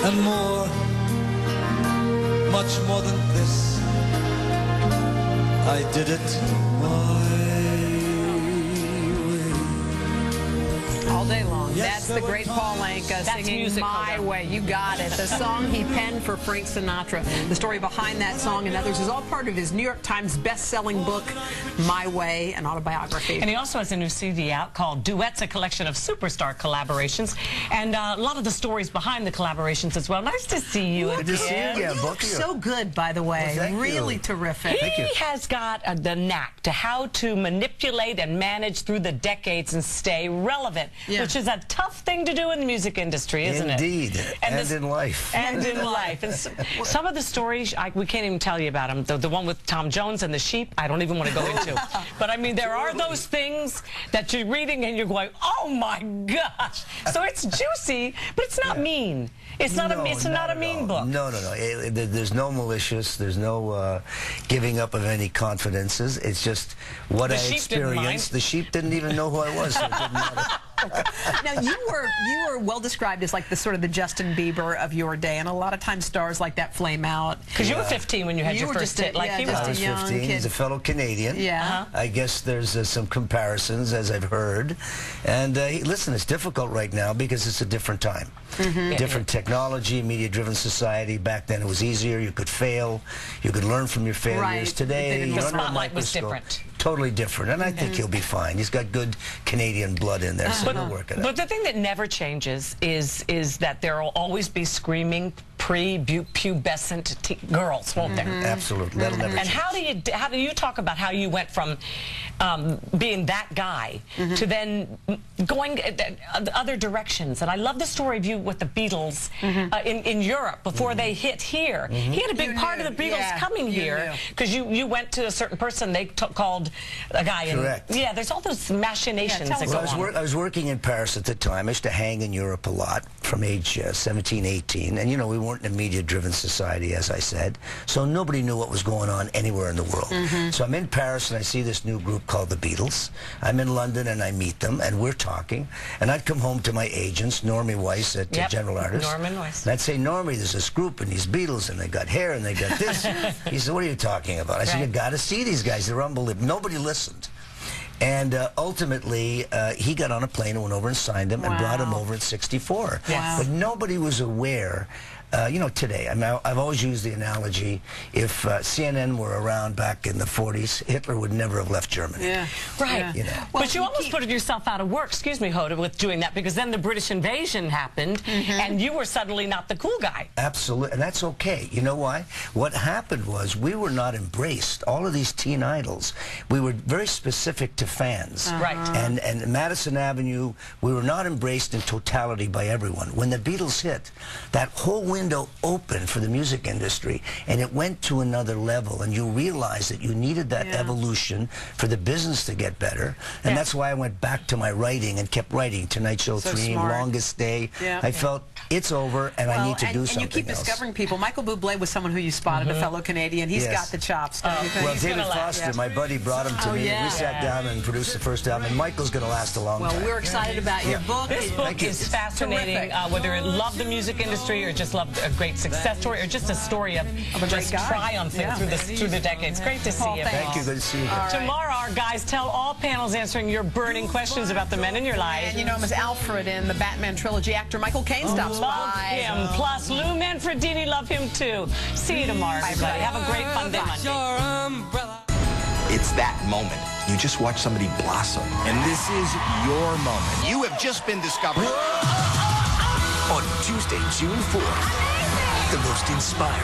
and more, much more than this. I did it my way. All day long. Yes, That's the great Paul Anka singing My Way. You got it. The song he penned for Frank Sinatra. The story behind that song and others is all part of his New York Times best-selling book, My Way, an autobiography. And he also has a new CD out called Duets, a collection of superstar collaborations, and a lot of the stories behind the collaborations as well. Nice to see you. Good to see you again. You look so good, by the way. Well, really terrific. He has got the knack to how to manipulate and manage through the decades and stay relevant, which is a tough thing to do in the music industry, isn't it? Indeed. And in life. And in life. And some of the stories, we can't even tell you about them. The one with Tom Jones and the sheep, I don't even want to go into. But I mean, there are those things that you're reading and you're going, oh my gosh. So it's juicy, but it's not mean. It's not a mean book. No. There's no malicious. There's no giving up of any confidences. It's just what I experienced. The sheep didn't even know who I was, so it didn't matter. Now, you were well described as like the sort of the Justin Bieber of your day, and a lot of times stars like that flame out. Because you were 15 when you had your first hit, like he was. I was 15. He's a fellow Canadian. Yeah. I guess there's some comparisons, as I've heard. And listen, it's difficult right now because it's a different time. Different technology, media-driven society. Back then it was easier. You could fail. You could learn from your failures. Right. Today, the spotlight was different. Totally different, and I think he'll be fine. He's got good Canadian blood in there, so he'll work it out. But the thing that never changes is that there will always be screaming pre-pubescent girls, won't there? Absolutely, that'll never change. And how do you talk about how you went from being that guy to then going other directions? And I love the story of you with the Beatles in Europe before they hit here. He had a big part of the Beatles coming here because you went to a certain person they called a guy. Correct. And, there's all those machinations that go on. I was working in Paris at the time. I used to hang in Europe a lot from age 17, 18. And, you know, we weren't in a media-driven society, as I said. So nobody knew what was going on anywhere in the world. So I'm in Paris, and I see this new group called the Beatles. I'm in London, and I meet them, and we're talking. And I'd come home to my agents, Normie Weiss at General Artists. Norman Weiss. And I'd say, Normie, there's this group, and these Beatles, and they got hair, and they got this. He said, what are you talking about? I said, you got to see these guys. They're unbelievable. Nobody listened. And ultimately, he got on a plane and went over and signed him and brought him over at 64. But nobody was aware. You know, today, I mean, I've always used the analogy, if CNN were around back in the 40s, Hitler would never have left Germany. Right. You know. But you almost put yourself out of work, excuse me, Hoda, with doing that, because then the British invasion happened, and you were suddenly not the cool guy. Absolutely, and that's okay. You know why? What happened was we were not embraced. All of these teen idols, we were very specific to fans. Right. And Madison Avenue, we were not embraced in totality by everyone. When the Beatles hit, that whole window opened for the music industry, and it went to another level, and you realized that you needed that evolution for the business to get better, and that's why I went back to my writing and kept writing. Tonight Show 3, Longest Day. I felt it's over, and I need to do something else. And you keep discovering people. Michael Bublé was someone who you spotted, a fellow Canadian. He's got the chops. Well, David Foster, my buddy, brought him to me. We sat down and produced the first album, and Michael's going to last a long time. Well, we're excited about your book. This book is fascinating, whether it loved the music industry or just loved a great success story or just a story of just triumphing through the decades. Great to see you. Thank you. Good to see you. Tomorrow, our guys tell all panels answering your burning questions about the men in your life. And you know him as Alfred in the Batman trilogy. Actor Michael Caine stops by. Love him. Plus, Lou Manfredini, love him too. See you tomorrow, everybody. Have a great fun day Monday. It's that moment. You just watch somebody blossom. And this is your moment. You have just been discovered. On Tuesday, June 4th, the most inspiring,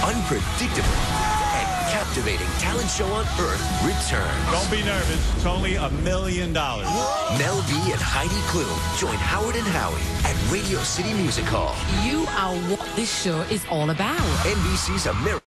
unpredictable, and captivating talent show on Earth returns. Don't be nervous. It's only $1 million. Mel B and Heidi Klum join Howard and Howie at Radio City Music Hall. You are what this show is all about. NBC's American